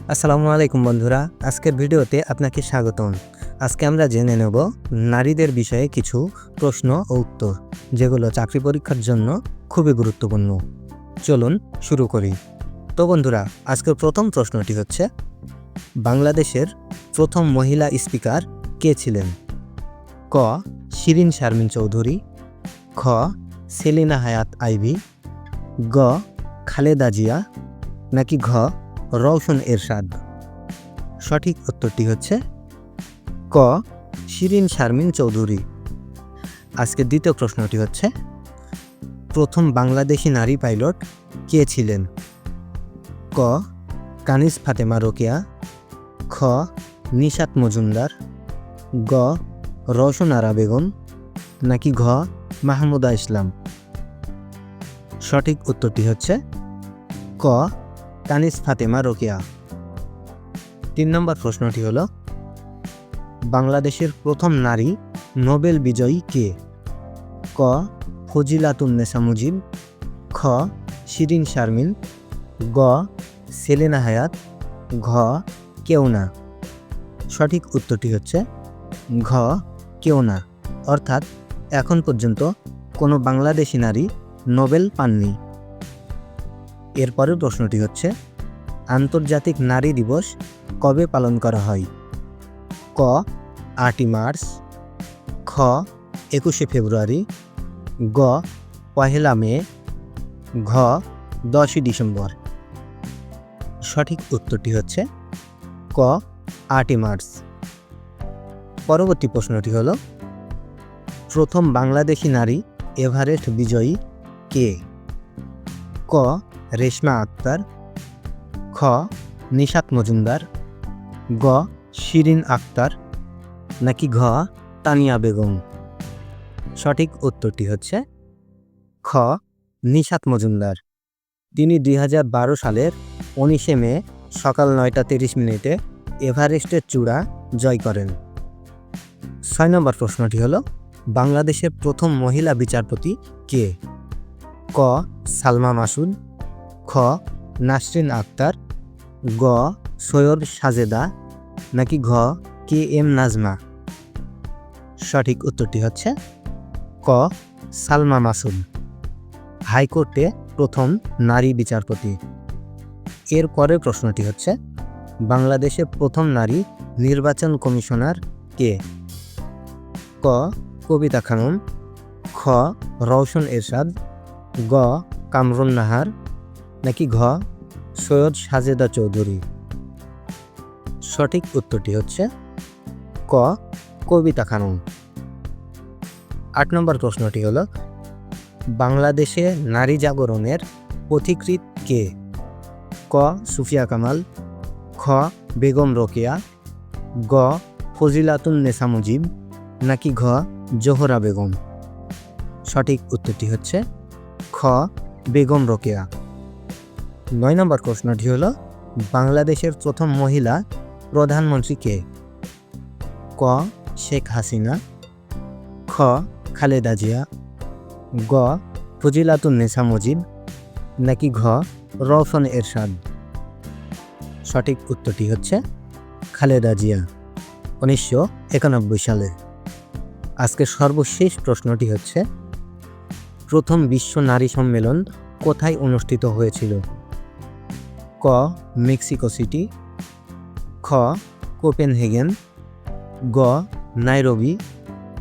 আসসালামু আলাইকুম বন্ধুরা, আজকের ভিডিওতে আপনাকে স্বাগতম। আজকে আমরা জেনে নেব নারীদের বিষয়ে কিছু প্রশ্ন ও উত্তর, যেগুলো চাকরি পরীক্ষার জন্য খুবই গুরুত্বপূর্ণ। চলুন শুরু করি। তো বন্ধুরা, আজকের প্রথম প্রশ্নটি হচ্ছে, বাংলাদেশের প্রথম মহিলা স্পিকার কে ছিলেন? ক. শিরিন শারমিন চৌধুরী, খ. সেলিনা হায়াত আইভি, গ. খালেদা জিয়া, নাকি ঘ. রওশন এরশাদ? সঠিক উত্তরটি হচ্ছে ক. শিরিন শারমিন চৌধুরী। আজকের দ্বিতীয় প্রশ্নটি হচ্ছে, প্রথম বাংলাদেশি নারী পাইলট কে ছিলেন? ক. কানিজ ফাতেমা রোকেয়া, খ. নিশাত মজুমদার, গ. রওশন আরা বেগম, নাকি ঘ. মাহমুদা ইসলাম? সঠিক উত্তরটি হচ্ছে ক. কানিজ ফাতেমা রোকেয়া। 3 নম্বর প্রশ্নটি হল, বাংলাদেশের প্রথম নারী নোবেল বিজয়ী কে? ক. ফজিলাতুন্নেসা মুজিব, খ. শিরিন শারমিন, গ. সেলিনা হায়াত, ঘ. কেউ না। সঠিক উত্তরটি হচ্ছে ঘ. কেউ না। অর্থাৎ এখন পর্যন্ত কোনো বাংলাদেশি নারী নোবেল পাননি। এরপরের প্রশ্নটি হচ্ছে, আন্তর্জাতিক নারী দিবস কবে পালন করা হয়? ক. 8ই মার্চ, খ. 21শে ফেব্রুয়ারি, গ. 1 মে, ঘ. 10ই ডিসেম্বর? সঠিক উত্তরটি হচ্ছে ক. 8ই মার্চ। পরবর্তী প্রশ্নটি হল, প্রথম বাংলাদেশি নারী এভারেস্ট বিজয়ী কে? ক. রেশমা আক্তার, খ. নিশাত মজুমদার, গ. শিরিন আক্তার, নাকি ঘ. তানিয়া বেগম? সঠিক উত্তরটি হচ্ছে খ. নিশাত মজুমদার। তিনি 2012 সালের 19শে মে সকাল 9টা 30 এভারেস্টের চূড়া জয় করেন। 6 নম্বর প্রশ্নটি হল, বাংলাদেশের প্রথম মহিলা বিচারপতি কে? ক. সালমা মাসুদ, খ. নাসরিন আক্তার, গ. সৈয়দ সাজেদা, নাকি ঘ. K M Nazma? সঠিক উত্তরটি হচ্ছে ক. সালমা মাসুদ, হাইকোর্টে প্রথম নারী বিচারপতি। এর পরের প্রশ্নটি হচ্ছে, বাংলাদেশের প্রথম নারী নির্বাচন কমিশনার কে? ক. কবিতা খানম, খ. রওশন এরশাদ, গ. কামরুন নাহার, নাকি ঘ. সৈয়দ সাজেদা চৌধুরী? সঠিক উত্তরটি হচ্ছে ক. কবিতা খানম। 8 নম্বর প্রশ্নটি হল, বাংলাদেশে নারী জাগরণের পথিকৃৎ কে? ক. সুফিয়া কামাল, খ. বেগম রোকেয়া, গ. ফজিলাতুন্নেসা মুজিব, নাকি ঘ. জোহরা বেগম? সঠিক উত্তরটি হচ্ছে খ. বেগম রোকেয়া। 9 নম্বর প্রশ্নটি হল, বাংলাদেশের প্রথম মহিলা প্রধানমন্ত্রী কে? ক. শেখ হাসিনা, খ. খালেদা জিয়া, গ. ফজিলাতুন্নেসা মুজিব, নাকি ঘ. রওশন এরশাদ? সঠিক উত্তরটি হচ্ছে খালেদা জিয়া, 1991 সালে। আজকের সর্বশেষ প্রশ্নটি হচ্ছে, প্রথম বিশ্ব নারী সম্মেলন কোথায় অনুষ্ঠিত হয়েছিল? ক. মেক্সিকো সিটি, খ. কোপেনহেগেন, গ. নাইরোবি,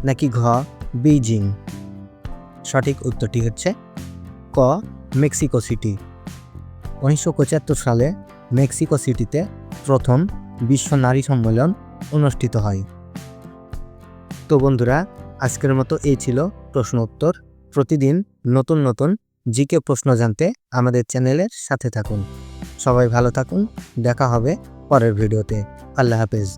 নাকি ঘ. বেইজিং? সঠিক উত্তরটি হচ্ছে ক. Mexico city. 1975 সালে মেক্সিকো সিটিতে প্রথম বিশ্ব নারী সম্মেলন অনুষ্ঠিত হয়। তো বন্ধুরা, আজকের মতো এই ছিল প্রশ্ন উত্তর। প্রতিদিন নতুন নতুন জিকে প্রশ্ন জানতে আমাদের চ্যানেলের সাথে থাকুন। সবাই ভালো থাকুন, দেখা হবে পরের ভিডিওতে। আল্লাহ হাফেজ।